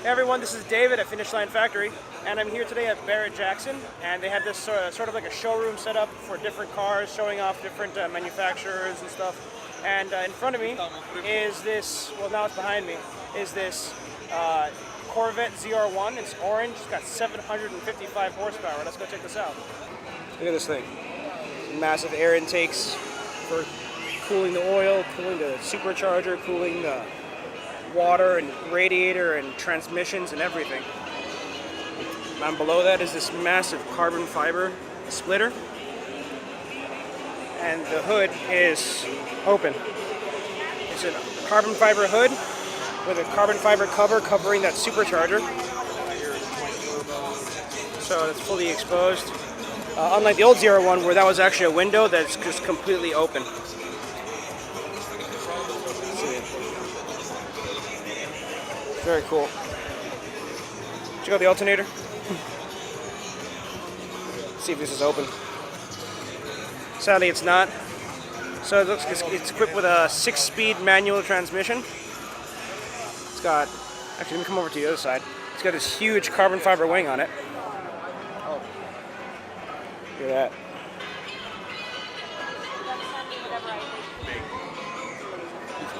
Hey everyone, this is David at Finish Line Factory, and I'm here today at Barrett Jackson, and they have this sort of like a showroom set up for different cars, showing off different manufacturers and stuff. And in front of me is this, well now it's behind me, is this Corvette ZR1. It's orange, it's got 755 horsepower. Let's go check this out. Look at this thing. Massive air intakes for cooling the oil, cooling the supercharger, cooling the water and radiator and transmissions and everything. And below that is this massive carbon fiber splitter, and the hood is open. It's a carbon fiber hood with a carbon fiber cover covering that supercharger, so it's fully exposed. Unlike the old ZR1 where that was actually a window that's just completely open. Very cool. Check out the alternator. See if this is open. Sadly, it's not. So it looks it's equipped with a 6-speed manual transmission. It's got, actually, let me come over to the other side. It's got this huge carbon fiber wing on it. Oh, look at that.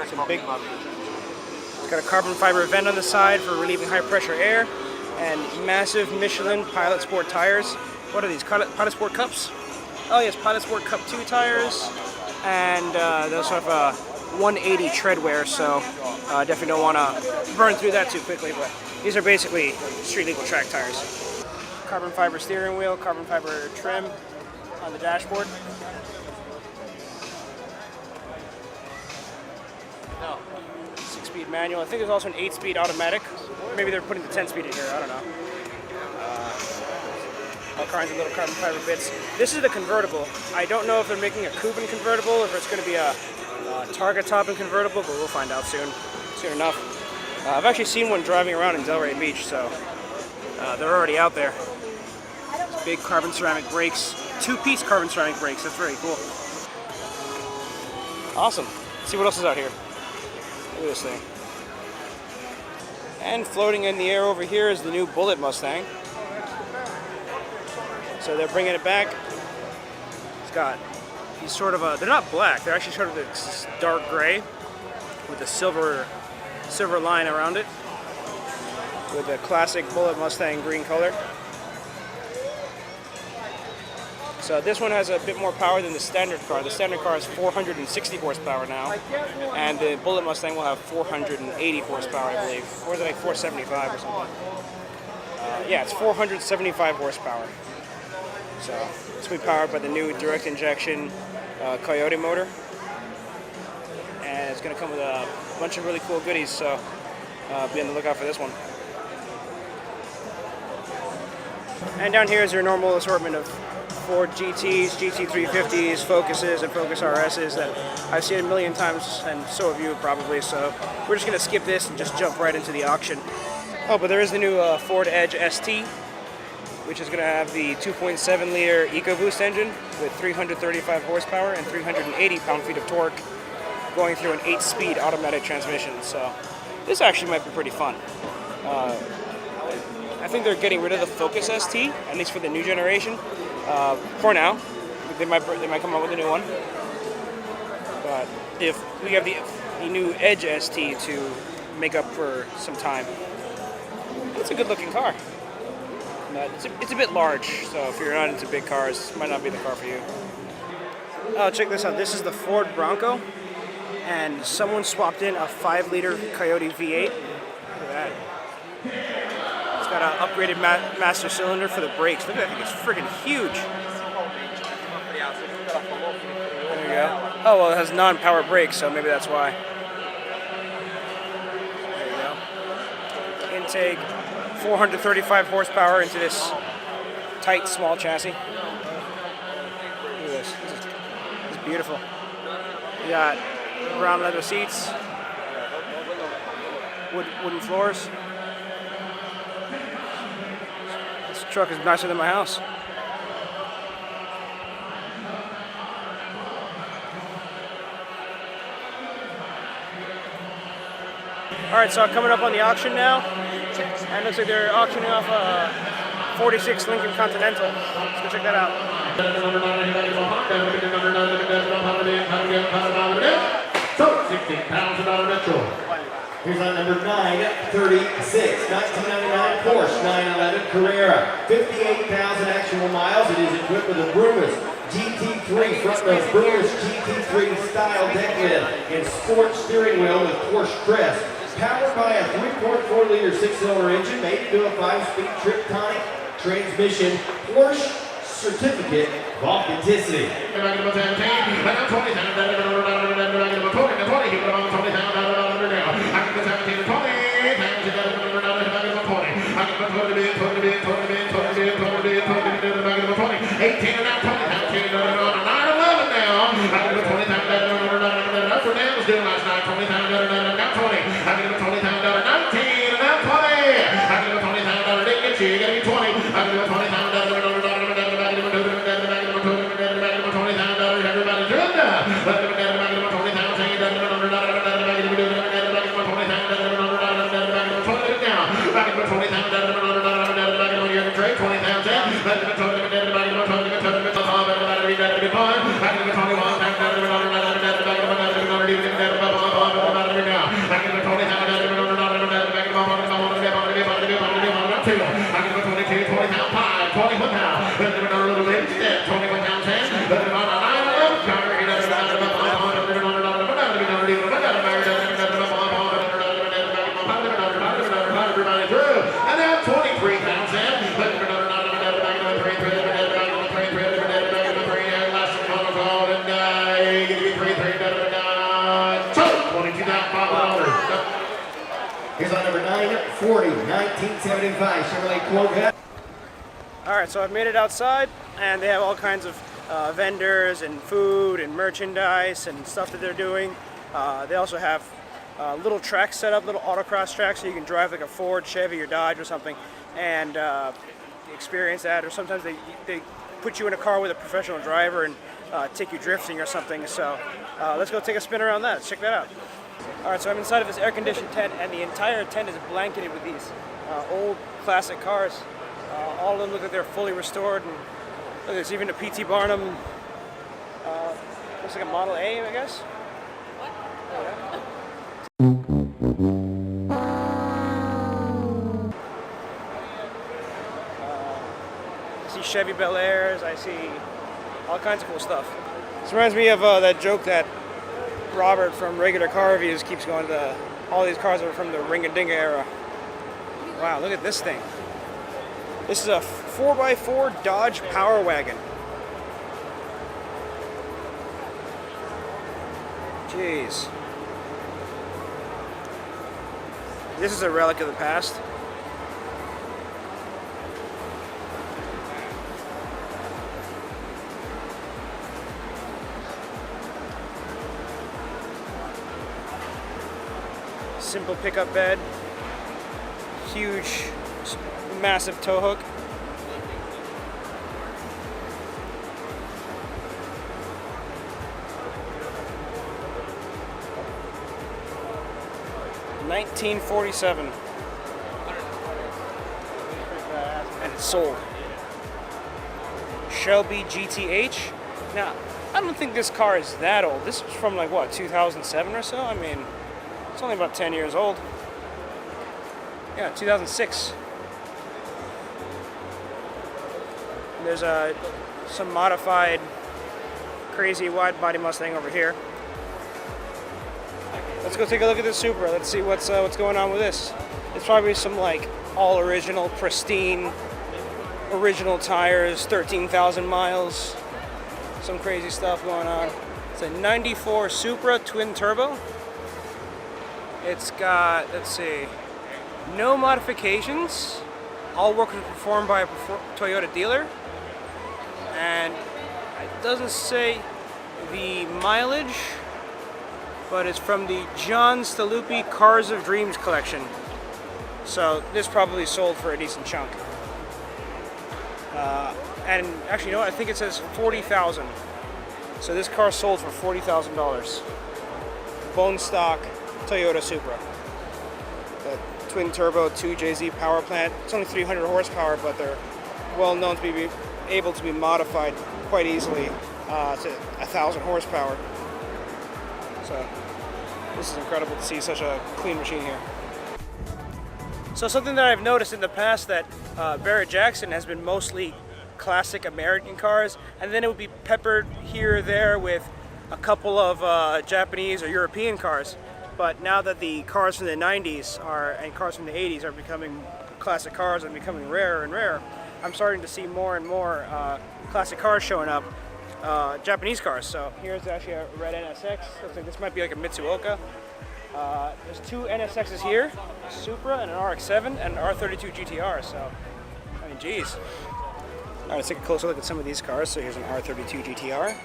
It's a big. It's got a carbon fiber vent on the side for relieving high pressure air, and massive Michelin Pilot Sport tires. What are these? Pilot Sport Cups? Oh yes, Pilot Sport Cup 2 tires, and they also have a 180 tread wear, so definitely don't want to burn through that too quickly, but these are basically street legal track tires. Carbon fiber steering wheel, carbon fiber trim on the dashboard. No. 6-speed manual. I think there's also an 8-speed automatic. Maybe they're putting the 10-speed in here. I don't know. All kinds of little carbon fiber bits. This is the convertible. I don't know if they're making a Cuban convertible, or if it's going to be a Targa topping convertible, but we'll find out soon enough. I've actually seen one driving around in Delray Beach, so they're already out there. Big carbon ceramic brakes, 2-piece carbon ceramic brakes. That's very cool. Awesome. Let's see what else is out here. Look at this thing. And floating in the air over here is the new Bullet Mustang. So they're bringing it back. It's got these sort of they're not black, they're actually sort of this dark gray with a silver line around it, with a classic Bullet Mustang green color. So this one has a bit more power than the standard car. The standard car is 460 horsepower now, and the Bullet Mustang will have 480 horsepower, I believe. Or is it like 475 or something? Yeah, it's 475 horsepower. So it's going to be powered by the new direct injection Coyote motor, and it's going to come with a bunch of really cool goodies. So be on the lookout for this one. And down here is your normal assortment of Ford GTs, GT350s, Focuses, and Focus RSs that I've seen a million times, and so have you probably, so we're just going to skip this and just jump right into the auction. Oh, but there is the new Ford Edge ST, which is going to have the 2.7-liter EcoBoost engine with 335 horsepower and 380 pound-feet of torque, going through an 8-speed automatic transmission, so this actually might be pretty fun. I think they're getting rid of the Focus ST, at least for the new generation. For now, they might come out with a new one. But if we have the new Edge ST to make up for some time, it's a good-looking car. But it's a bit large, so if you're not into big cars, it might not be the car for you. Oh, check this out. This is the Ford Bronco, and someone swapped in a 5-liter Coyote V8. Look at that. It's got an upgraded master cylinder for the brakes. Look at that thing, it's freaking huge. There you go. Oh, well, it has non-power brakes, so maybe that's why. There you go. Intake, 435 horsepower into this tight, small chassis. Look at this. This is beautiful. You got brown leather seats, wooden floors. This truck is nicer than my house. All right, so coming up on the auction now. And it looks like they're auctioning off a 46 Lincoln Continental. Let's go check that out. So, 16,000 Metro. Here's on number 936, 1999 Porsche 911 Carrera. 58,000 actual miles. It is equipped with a Broomis GT3 front row Broomis GT3 style deck lid and sport steering wheel with Porsche crest. Powered by a 3.4-liter six-cylinder engine made to do a 5-speed Triptonic transmission. Porsche certificate of authenticity. Here's on number 940, 1975 Chevrolet Corvette. All right, so I've made it outside, and they have all kinds of vendors and food and merchandise and stuff that they're doing. They also have little tracks set up, little autocross tracks, so you can drive like a Ford, Chevy, or Dodge or something, and experience that. Or sometimes they put you in a car with a professional driver and take you drifting or something. So let's go take a spin around that. Let's check that out. All right, so I'm inside of this air-conditioned tent, and the entire tent is blanketed with these old classic cars. All of them look like they're fully restored, and look, there's even a P.T. Barnum. Looks like a Model A, I guess. I see Chevy Bel Airs. I see all kinds of cool stuff. This reminds me of that joke that Robert from Regular Car Reviews keeps going to. All these cars are from the Ring-a-Dinga era. Wow, look at this thing. This is a 4x4 Dodge Power Wagon. Jeez. This is a relic of the past. Simple pickup bed. Huge, massive tow hook. $1947. And it's sold. Shelby GTH. Now, I don't think this car is that old. This is from like what, 2007 or so? I mean, it's only about 10 years old. Yeah, 2006. There's some modified crazy wide body Mustang over here. Let's go take a look at this Supra. Let's see what's going on with this. It's probably some like all original, pristine, original tires, 13,000 miles. Some crazy stuff going on. It's a 94 Supra twin turbo. It's got, let's see, no modifications. All work was performed by a Toyota dealer. And it doesn't say the mileage, but it's from the John Staluppi Cars of Dreams collection. So this probably sold for a decent chunk. And actually, you know what? I think it says $40,000. So this car sold for $40,000. Bone stock Toyota Supra. But twin turbo 2JZ power plant. It's only 300 horsepower, but they're well known to be able to be modified quite easily to 1,000 horsepower. So this is incredible to see such a clean machine here. So something that I've noticed in the past that Barrett Jackson has been mostly classic American cars, and then it would be peppered here or there with a couple of Japanese or European cars. But now that the cars from the 90s and cars from the 80s are becoming classic cars and becoming rarer and rarer, I'm starting to see more and more classic cars showing up, Japanese cars. So here's actually a red NSX. Looks like this might be like a Mitsuoka. There's two NSXs here, Supra and an RX-7 and an R32 GTR. So, I mean, geez. All right, let's take a closer look at some of these cars. So here's an R32 GTR,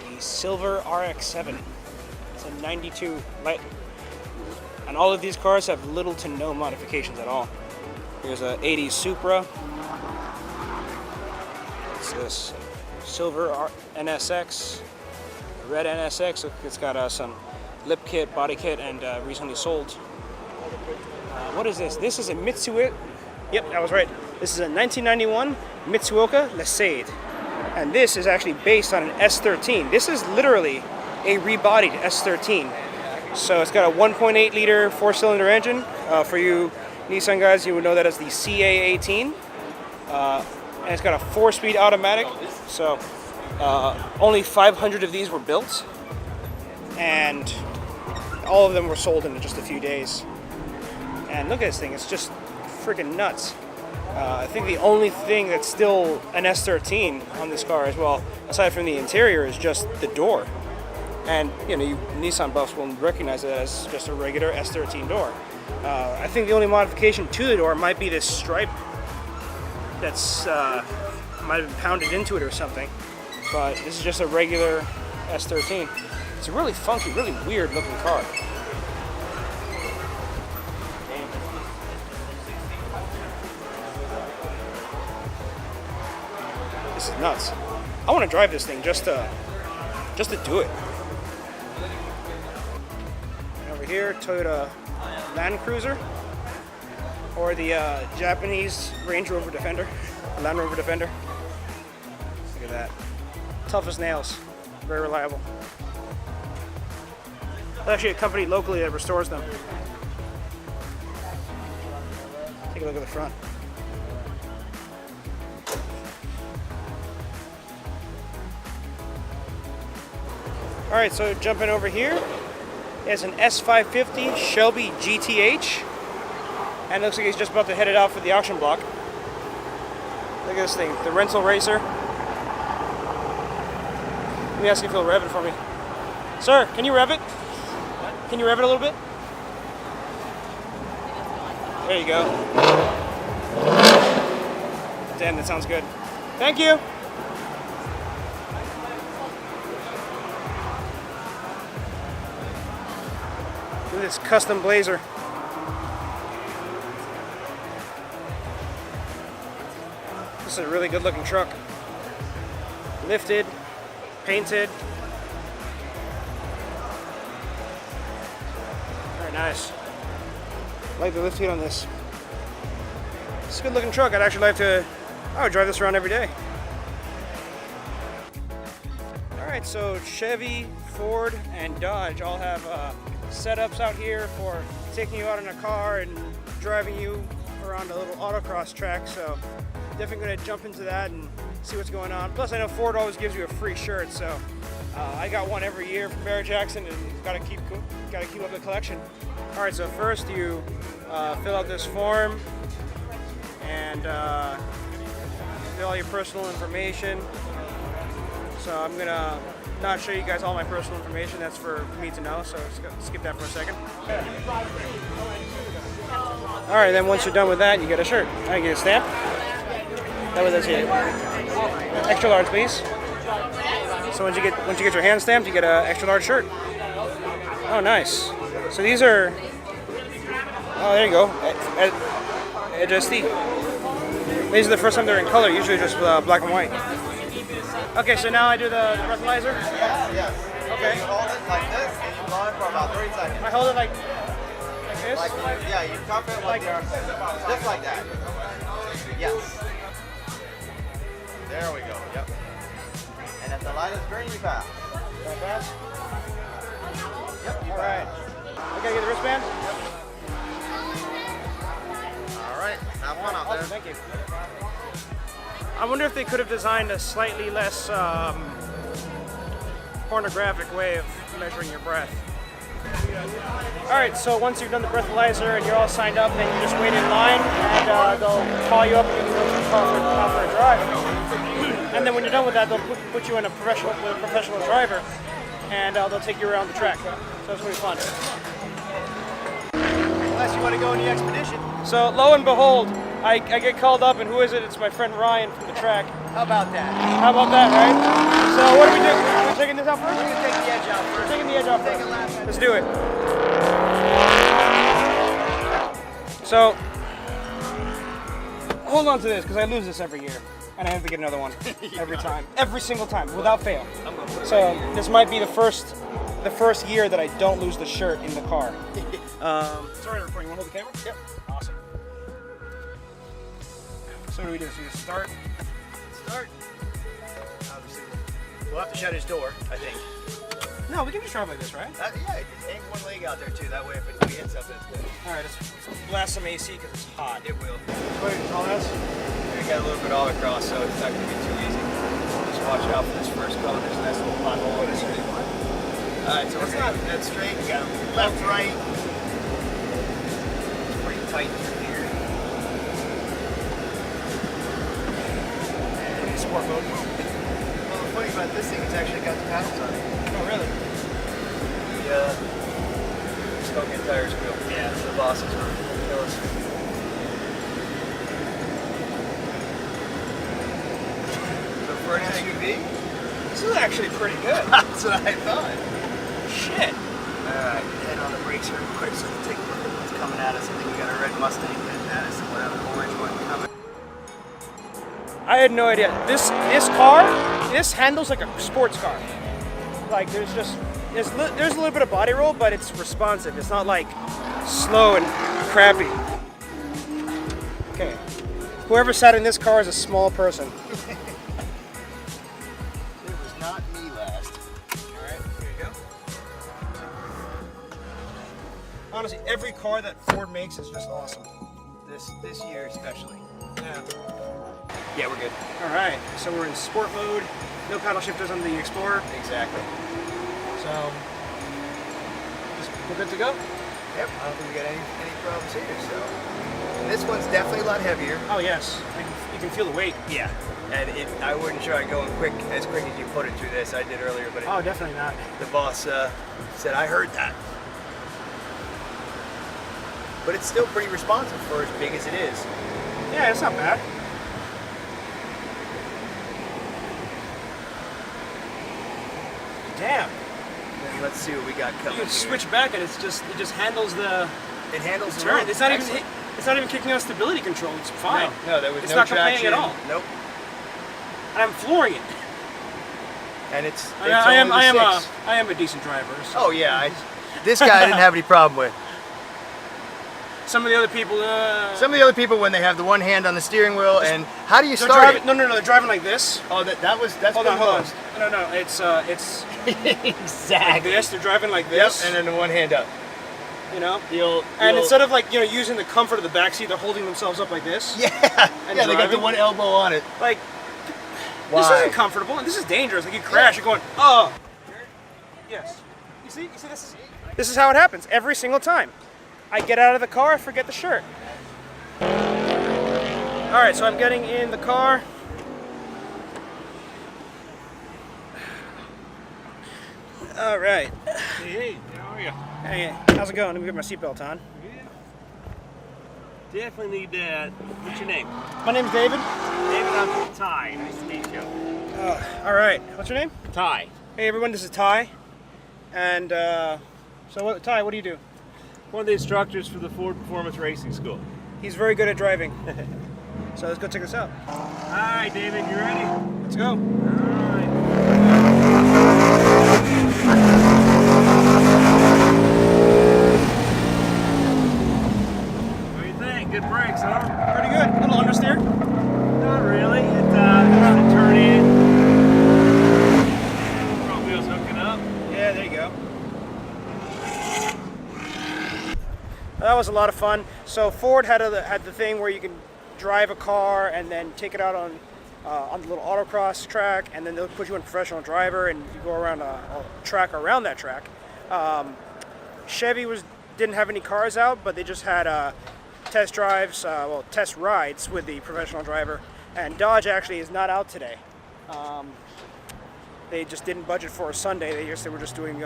the silver RX-7. It's a 92 light, and all of these cars have little to no modifications at all. Here's a 80s Supra. It's this silver NSX, red NSX. Look, it's got some lip kit, body kit, and recently sold. What is this? This is a Mitsuoka. Yep, I was right. This is a 1991 Mitsuoka Lesade, and this is actually based on an S13. This is literally a rebodied S13. So it's got a 1.8 liter 4-cylinder engine. For you Nissan guys, you would know that as the CA18. And it's got a 4-speed automatic. So only 500 of these were built, and all of them were sold in just a few days. And look at this thing, it's just freaking nuts. I think the only thing that's still an S13 on this car as well, aside from the interior, is just the door. And you know, you Nissan buffs will recognize it as just a regular S13 door. I think the only modification to the door might be this stripe that's might have been pounded into it or something. But this is just a regular S13. It's a really funky, really weird looking car. This is nuts. I want to drive this thing just to do it. And over here, Toyota Land Cruiser, or the Japanese Range Rover Defender, Land Rover Defender. Look at that. Tough as nails. Very reliable. There's actually a company locally that restores them. Take a look at the front. Alright, so jumping over here, it's an S550 Shelby GTH, and it looks like he's just about to head it out for the auction block. Look at this thing, the rental racer. Let me ask you if he'll rev it for me. Sir, can you rev it? Can you rev it a little bit? There you go. Damn, that sounds good. Thank you. Look at this custom Blazer. This is a really good looking truck. Lifted, painted. Very nice. I like the lift kit on this. It's a good looking truck. I would drive this around every day. Alright, so Chevy, Ford, and Dodge all have setups out here for taking you out in a car and driving you around a little autocross track, so definitely going to jump into that and see what's going on. Plus I know Ford always gives you a free shirt, so I got one every year from Barrett Jackson, and got to keep up the collection. Alright, so first you fill out this form and fill all your personal information. So I'm gonna not show you guys all my personal information. That's for me to know, so skip that for a second. All right, then once you're done with that, you get a shirt. I get a stamp. That was it. Extra large, please. So once you get your hand stamped, you get an extra large shirt. Oh, nice. So these are. Oh, there you go. HSD. These are the first time they're in color. Usually just black and white. Okay, so now I do the breathalyzer? Yeah. Okay. You hold it like this, and you blow it for about 3 seconds. I hold it like this? Like, yeah, you cup it like just like that. Yes. There we go. Yep. And if the light is green, you pass. That fast? Yep. You All right. I gotta get the wristband? All right. Have fun out there. Thank you. I wonder if they could have designed a slightly less pornographic way of measuring your breath. All right, so once you've done the breathalyzer and you're all signed up, then you just wait in line and they'll call you up and you can go to the car for a drive. And then when you're done with that, they'll put you in with a professional driver and they'll take you around the track. So it's really fun. Unless you want to go in the expedition. So lo and behold, I get called up, and who is it? It's my friend Ryan from the track. How about that? How about that, right? So what do we do? We're taking this out first? We're gonna take the edge out first. We're taking the edge off first. Let's do it. So, hold on to this, because I lose this every year. And I have to get another one every time. Every single time, without fail. So, this might be the first year that I don't lose the shirt in the car. Sorry, recording. You want to hold the camera? Yep. Awesome. So what do we do? So you just start? Start. Obviously, we'll have to shut his door, I think. No, we can just drive like this, right? Yeah, just hang one leg out there too. That way, if we hit something, it's good. All right, let's blast some AC because it's hot. It will. Wait, all this? We got a little bit all across, so it's not going to be too easy. Just watch out for this first cone. There's a nice little pothole in this area. All right, so it's not dead straight. We got left, right. It's pretty tight through here. And sport mode. Well, what's funny about this thing is actually got the paddles on it. Oh, really? The smoking tires wheel. Yeah, the bosses will kill us. So for an SUV, This is actually pretty good. that's what I thought. Shit. Alright, head on the brakes here real quick so we can take a look at what's coming at us. I think we got a red Mustang heading at us and we'll have an orange one coming. I had no idea. This car, this handles like a sports car. Like there's a little bit of body roll, but it's responsive. It's not like slow and crappy. Okay. Whoever sat in this car is a small person. It was not me last. Alright, here you go. Honestly, every car that Ford makes is just awesome. This year especially. Yeah. Yeah, we're good. All right. So we're in sport mode. No paddle shifters on the Explorer. Exactly. So we're good to go. Yep, I don't think we got any problems here. So and this one's definitely a lot heavier. Oh yes, you can feel the weight. Yeah, and I wouldn't try going as quick as you put it through this. I did earlier, but Oh, definitely not. the boss said I heard that. But it's still pretty responsive for as big as it is. Yeah, it's not bad. Damn. And let's see what we got coming. You can here. switch back and it just handles the It handles the turn. road. It's not Excellent. even kicking on stability control. It's fine. No, there was It's no not traction complaining at all. Nope. And I'm flooring it. And it's I am a decent driver. So. Oh yeah, this guy I didn't have any problem with. Some of the other people. Some of the other people, when they have the one hand on the steering wheel, and how do you they're start driving, it? No, they're driving like this. Oh, that's Hold been on, hold on. closed. No, it's like Exactly. this. They're driving like Yep, this. and then the one hand up. You know. You'll Instead of like using the comfort of the back seat, they're holding themselves up like this. yeah, And yeah, they got the driving. one elbow on it. Like Why? this isn't comfortable, and this is dangerous. Like you crash, you're going, oh. Yes. You see, this is how it happens every single time. I get out of the car, I forget the shirt. All right, so I'm getting in the car. All right. Hey, how are you? Hey, how's it going? Let me get my seatbelt on. Definitely need that. What's your name? My name's David. David, I'm Ty. Nice to meet you. All right. What's your name? Ty. Hey everyone, this is Ty. And Ty, what do you do? One of the instructors for the Ford Performance Racing School. He's very good at driving. So let's go check this out. All right, David, you ready? Let's go. All right. Pretty good. A little understeer. Not really. It's a turn in. Front wheels hooking up. Yeah, there you go. That was a lot of fun. So Ford had the thing where you can drive a car and then take it out on the little autocross track, and then they'll put you in professional driver and you go around a track around that track. Chevy didn't have any cars out, but they just had test drives, test rides with the professional driver. And Dodge actually is not out today. They just didn't budget for a Sunday. They were just doing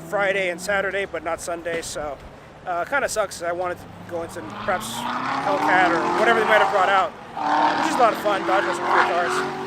Friday and Saturday, but not Sunday. So kind of sucks. I wanted to go into perhaps Hellcat or whatever they might have brought out, which is a lot of fun. Dodge has some cool cars.